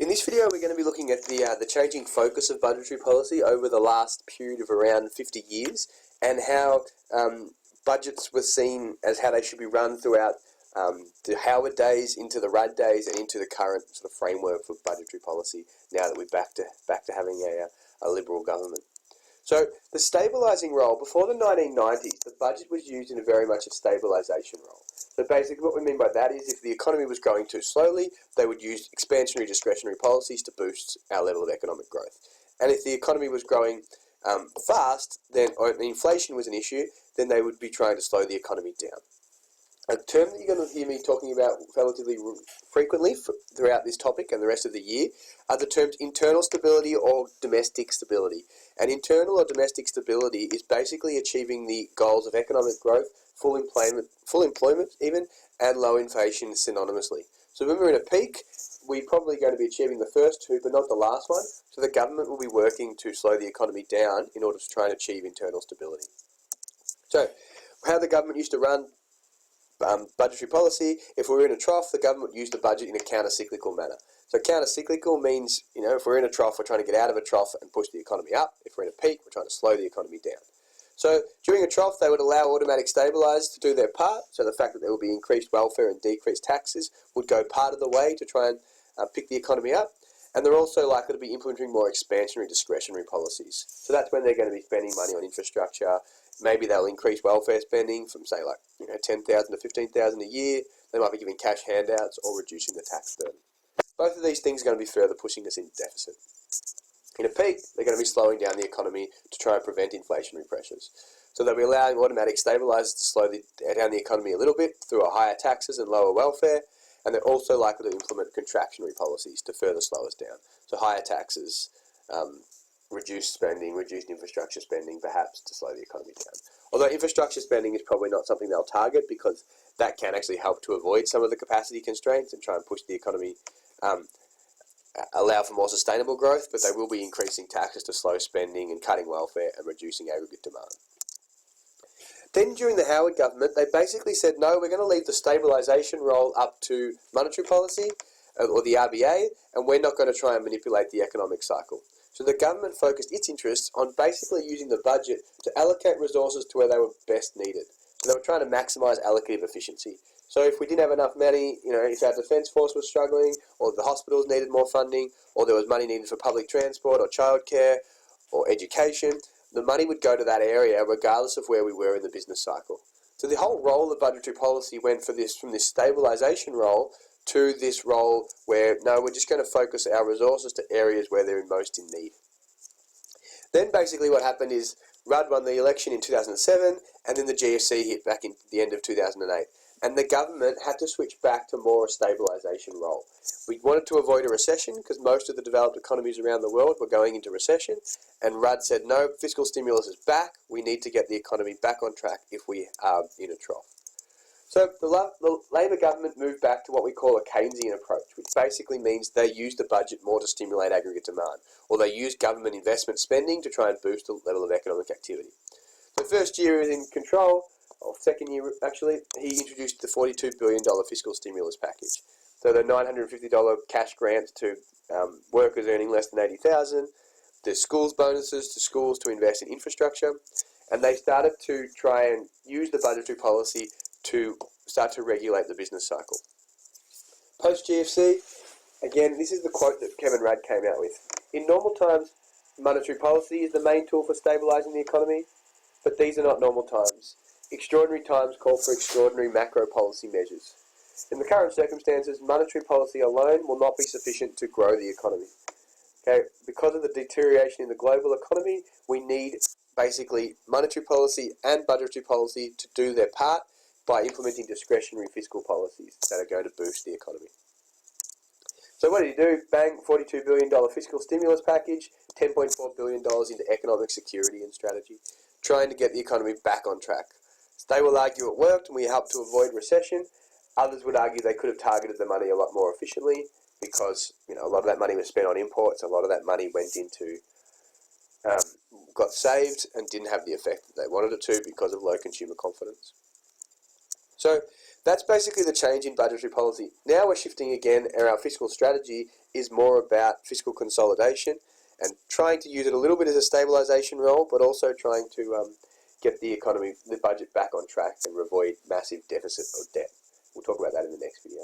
this video we're going to be looking at the changing focus of budgetary policy over the last period of around 50 years and how budgets were seen as how they should be run throughout the Howard days into the Rudd days and into the current sort of framework for budgetary policy now that we're back to having a Liberal government. So the stabilising role, before the 1990s, the budget was used in a very much a stabilisation role. So basically what we mean by that is if the economy was growing too slowly, they would use expansionary discretionary policies to boost our level of economic growth. And if the economy was growing fast, or the inflation was an issue, then they would be trying to slow the economy down. A term that you're going to hear me talking about relatively frequently throughout this topic and the rest of the year are the terms internal stability or domestic stability. And internal or domestic stability is basically achieving the goals of economic growth, full employment even, and low inflation synonymously. So when we're in a peak, we're probably going to be achieving the first two, but not the last one. So the government will be working to slow the economy down in order to try and achieve internal stability. So how the government used to run budgetary policy, if we're in a trough, the government would use the budget in a counter-cyclical manner. So counter-cyclical means, if we're in a trough, we're trying to get out of a trough and push the economy up. If we're in a peak, we're trying to slow the economy down. So during a trough, they would allow automatic stabilisers to do their part. So the fact that there will be increased welfare and decreased taxes would go part of the way to try and pick the economy up. And they're also likely to be implementing more expansionary discretionary policies. So that's when they're going to be spending money on infrastructure. Maybe they'll increase welfare spending from, say, like 10,000 to 15,000 a year. They might be giving cash handouts or reducing the tax burden. Both of these things are going to be further pushing us into deficit. In a peak, they're going to be slowing down the economy to try and prevent inflationary pressures. So they'll be allowing automatic stabilisers to slow down the economy a little bit through higher taxes and lower welfare. And they're also likely to implement contractionary policies to further slow us down. So higher taxes, reduced spending, reduced infrastructure spending, perhaps to slow the economy down. Although infrastructure spending is probably not something they'll target because that can actually help to avoid some of the capacity constraints and try and push the economy, allow for more sustainable growth, but they will be increasing taxes to slow spending and cutting welfare and reducing aggregate demand. Then during the Howard government, they basically said, no, we're going to leave the stabilisation role up to monetary policy or the RBA, and we're not going to try and manipulate the economic cycle. So the government focused its interests on basically using the budget to allocate resources to where they were best needed. So they were trying to maximise allocative efficiency. So if we didn't have enough money, if our defence force was struggling, or the hospitals needed more funding, or there was money needed for public transport or childcare or education, the money would go to that area regardless of where we were in the business cycle. So the whole role of budgetary policy went from this stabilisation role to this role where, no, we're just going to focus our resources to areas where they're most in need. Then basically what happened is Rudd won the election in 2007 and then the GFC hit back in the end of 2008. And the government had to switch back to more a stabilisation role. We wanted to avoid a recession because most of the developed economies around the world were going into recession. And Rudd said, no, fiscal stimulus is back. We need to get the economy back on track if we are in a trough. So the Labor government moved back to what we call a Keynesian approach, which basically means they use the budget more to stimulate aggregate demand, or they use government investment spending to try and boost the level of economic activity. So first year is in control, or second year actually, he introduced the $42 billion fiscal stimulus package. So the $950 cash grants to workers earning less than $80,000, the schools bonuses to schools to invest in infrastructure, and they started to try and use the budgetary policy to start to regulate the business cycle. Post-GFC, again, this is the quote that Kevin Rudd came out with. In normal times, monetary policy is the main tool for stabilising the economy, but these are not normal times. Extraordinary times call for extraordinary macro policy measures. In the current circumstances, monetary policy alone will not be sufficient to grow the economy. Okay, because of the deterioration in the global economy, we need basically monetary policy and budgetary policy to do their part by implementing discretionary fiscal policies that are going to boost the economy. So what did he do? Bang, $42 billion fiscal stimulus package, $10.4 billion into economic security and strategy, trying to get the economy back on track. So they will argue it worked and we helped to avoid recession. Others would argue they could have targeted the money a lot more efficiently because a lot of that money was spent on imports, a lot of that money went into, got saved and didn't have the effect that they wanted it to because of low consumer confidence. So that's basically the change in budgetary policy. Now we're shifting again, and our fiscal strategy is more about fiscal consolidation and trying to use it a little bit as a stabilisation role, but also trying to get the economy, the budget back on track and avoid massive deficit or debt. We'll talk about that in the next video.